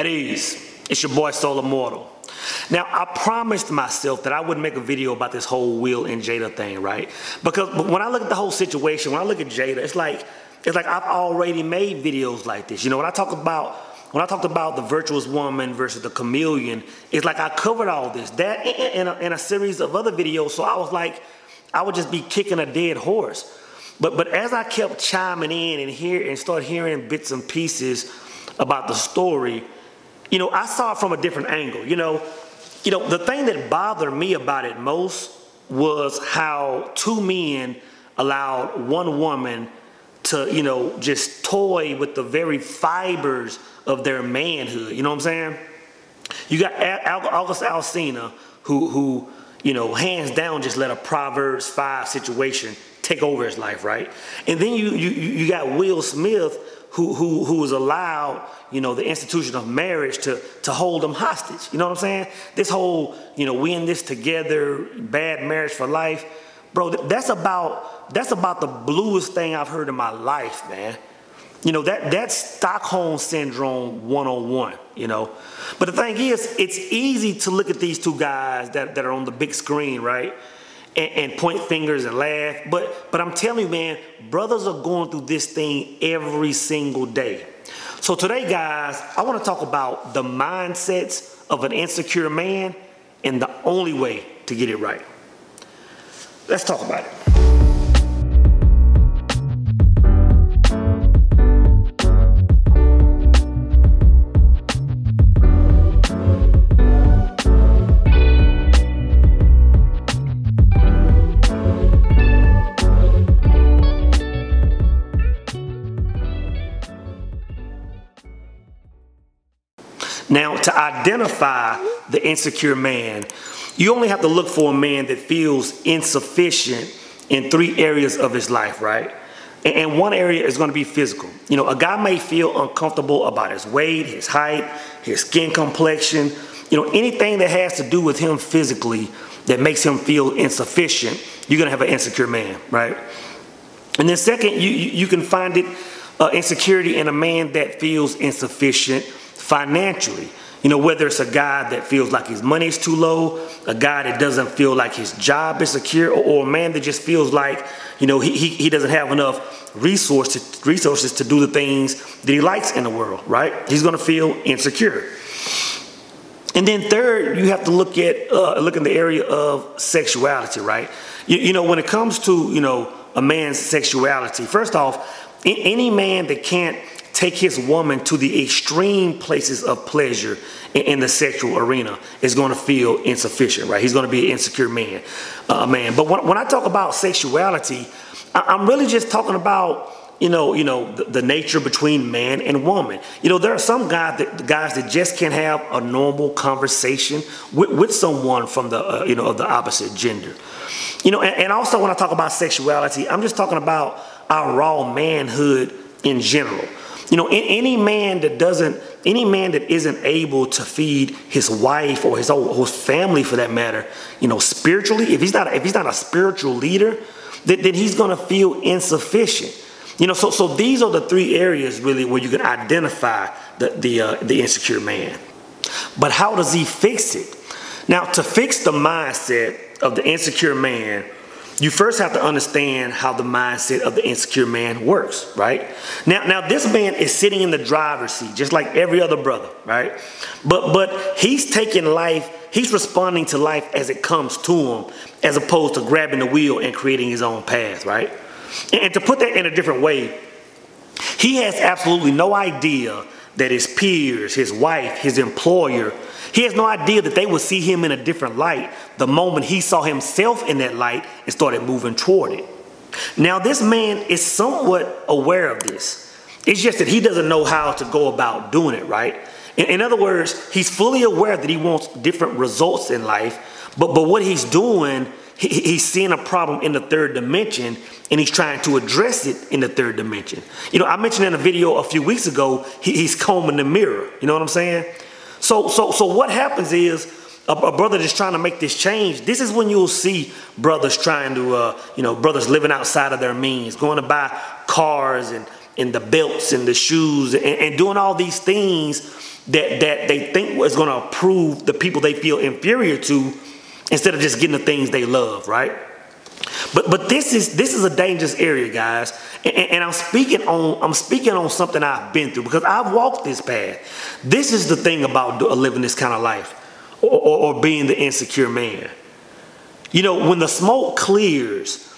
At ease, it's your boy Soul Immortal. Now, I promised myself that I wouldn't make a video about this whole Will and Jada thing, right? Because when I look at the whole situation, when I look at Jada, it's like I've already made videos like this. You know, when I talked about the virtuous woman versus the chameleon, it's like I covered all this, that in a series of other videos. So I was like, I would just be kicking a dead horse. But as I kept chiming in and start hearing bits and pieces about the story, you know, I saw it from a different angle. You know, the thing that bothered me about it most was how two men allowed one woman to, you know, just toy with the very fibers of their manhood. You know what I'm saying? You got August Alsina, who you know, hands down just let a Proverbs 5 situation take over his life, right? And then you got Will Smith, who was allowed, you know, the institution of marriage to hold them hostage. You know what I'm saying? This whole, you know, we in this together, bad marriage for life. Bro, that's about the bluest thing I've heard in my life, man. You know, that's Stockholm Syndrome 101, you know. But the thing is, it's easy to look at these two guys that are on the big screen, right? And point fingers and laugh. But I'm telling you, man, brothers are going through this thing every single day. So today, guys, I want to talk about the mindsets of an insecure man and the only way to get it right. Let's talk about it. Now, to identify the insecure man, you only have to look for a man that feels insufficient in 3 areas of his life, right? And one area is going to be physical. You know, a guy may feel uncomfortable about his weight, his height, his skin complexion, you know, anything that has to do with him physically that makes him feel insufficient, you're going to have an insecure man, right? And then second, you can find it insecurity in a man that feels insufficient financially. You know, whether it's a guy that feels like his money is too low, a guy that doesn't feel like his job is secure, or a man that just feels like, you know, he doesn't have enough resources to do the things that he likes in the world, right? He's going to feel insecure. And then third, you have to look in the area of sexuality, right? You know, when it comes to, you know, a man's sexuality, first off, any man that can't take his woman to the extreme places of pleasure in the sexual arena is going to feel insufficient, right? He's going to be an insecure man. But when I talk about sexuality, I'm really just talking about, you know, the nature between man and woman. You know, there are some guys that just can't have a normal conversation with someone from the, you know, of the opposite gender. You know, and also when I talk about sexuality, I'm just talking about our raw manhood in general. You know, any man that isn't able to feed his wife or his whole family, for that matter, you know, spiritually, if he's not a spiritual leader, then he's going to feel insufficient. You know, so these are the 3 areas really where you can identify the insecure man. But how does he fix it? Now, to fix the mindset of the insecure man, you first have to understand how the mindset of the insecure man works, right? Now this man is sitting in the driver's seat, just like every other brother, right? But he's taking life, he's responding to life as it comes to him, as opposed to grabbing the wheel and creating his own path, right? And to put that in a different way, he has absolutely no idea that his peers, his wife, his employer, he has no idea that they will see him in a different light the moment he saw himself in that light and started moving toward it. Now, this man is somewhat aware of this. It's just that he doesn't know how to go about doing it, right? In other words, he's fully aware that he wants different results in life, but what he's doing, he's seeing a problem in the 3rd dimension, and he's trying to address it in the 3rd dimension. You know, I mentioned in a video a few weeks ago, he's combing the mirror. You know what I'm saying? So what happens is a brother that's trying to make this change. This is when you'll see brothers trying to, you know, brothers living outside of their means, going to buy cars and and the belts and the shoes and doing all these things that they think is going to approve the people they feel inferior to, instead of just getting the things they love, right? But this is a dangerous area, guys, and I'm speaking on something I've been through, because I've walked this path. This is the thing about living this kind of life, or being the insecure man. You know, when the smoke clears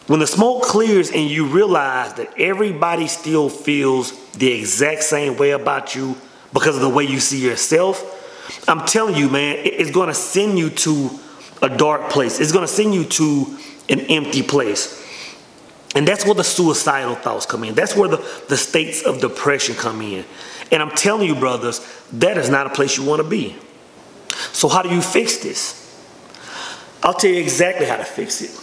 and you realize that everybody still feels the exact same way about you because of the way you see yourself, I'm telling you, man, it's going to send you to a dark place. It's going to send you to an empty place. And that's where the suicidal thoughts come in. That's where the states of depression come in. And I'm telling you, brothers, that is not a place you want to be. So how do you fix this? I'll tell you exactly how to fix it.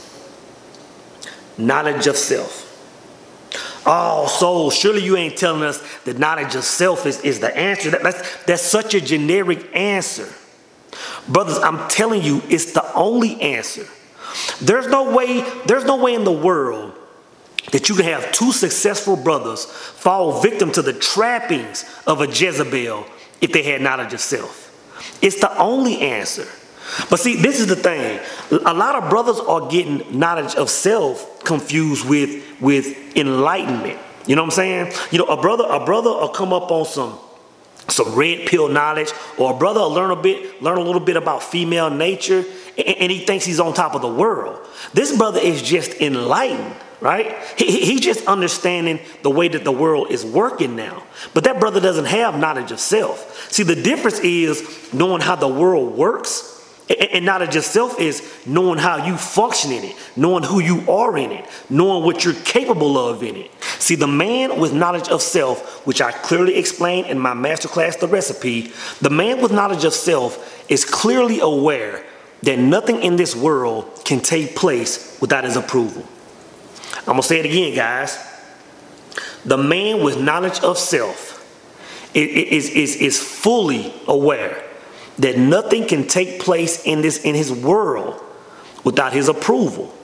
Knowledge of self. Oh, so surely you ain't telling us that knowledge of self is the answer. That's such a generic answer. Brothers, I'm telling you, it's the only answer. There's no way in the world that you can have two successful brothers fall victim to the trappings of a Jezebel if they had knowledge of self. It's the only answer. But see, this is the thing. A lot of brothers are getting knowledge of self confused with enlightenment. You know what I'm saying? You know, a brother will come up on some red pill knowledge, or a brother will learn a little bit about female nature, and he thinks he's on top of the world. This brother is just enlightened, right? He's just understanding the way that the world is working now. But that brother doesn't have knowledge of self. See, the difference is knowing how the world works, and knowledge of self is knowing how you function in it, knowing who you are in it, knowing what you're capable of in it. See, the man with knowledge of self, which I clearly explained in my masterclass, The Recipe, the man with knowledge of self is clearly aware that nothing in this world can take place without his approval. I'm going to say it again, guys. The man with knowledge of self is fully aware that nothing can take place in his world without his approval.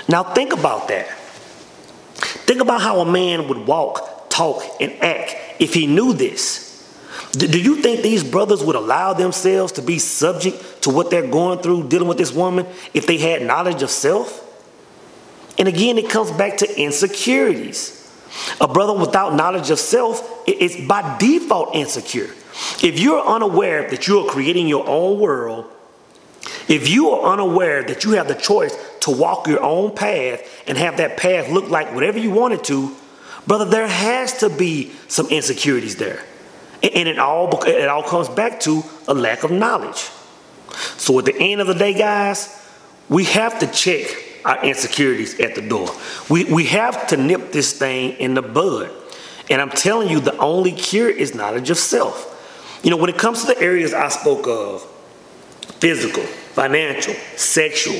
Now think about that. Think about how a man would walk, talk, and act if he knew this. Do you think these brothers would allow themselves to be subject to what they're going through dealing with this woman if they had knowledge of self? And again, it comes back to insecurities. A brother without knowledge of self is by default insecure. If you're unaware that you are creating your own world, if you are unaware that you have the choice to walk your own path and have that path look like whatever you want it to, brother, there has to be some insecurities there. And it all comes back to a lack of knowledge. So at the end of the day, guys, we have to check our insecurities at the door. We have to nip this thing in the bud. And I'm telling you, the only cure is knowledge of self. You know, when it comes to the areas I spoke of, physical, financial, sexual,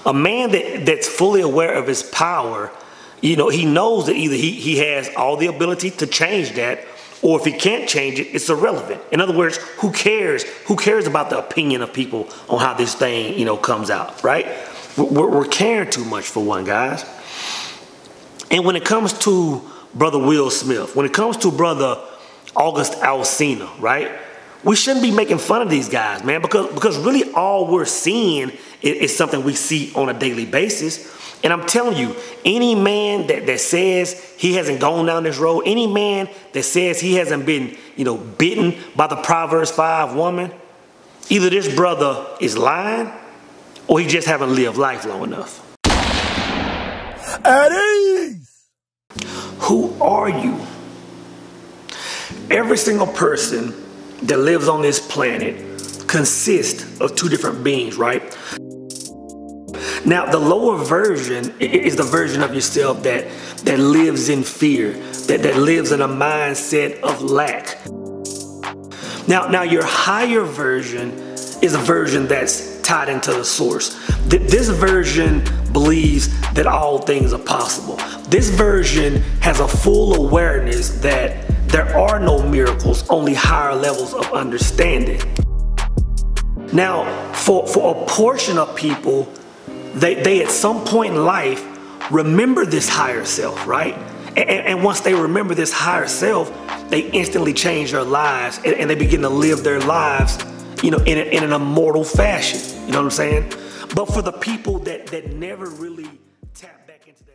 a man that's fully aware of his power, you know, he knows that either he has all the ability to change that, or if he can't change it, it's irrelevant. In other words, who cares? Who cares about the opinion of people on how this thing, you know, comes out, right? We're caring too much for one, guys. And when it comes to Brother Will Smith, when it comes to Brother August Alsina, right? We shouldn't be making fun of these guys, man, because really all we're seeing is something we see on a daily basis. And I'm telling you, any man that says he hasn't gone down this road, any man that says he hasn't been, you know, bitten by the Proverbs 5 woman, either this brother is lying or he just haven't lived life long enough. At ease! Who are you? Every single person that lives on this planet consists of two different beings, right? Now, the lower version is the version of yourself that lives in fear, that lives in a mindset of lack. Now, your higher version is a version that's tied into the source. This version believes that all things are possible. This version has a full awareness that there are no miracles, only higher levels of understanding. Now, for a portion of people, they at some point in life remember this higher self, right? And once they remember this higher self, they instantly change their lives and they begin to live their lives, in an immortal fashion. You know what I'm saying? But for the people that never really tap back into that.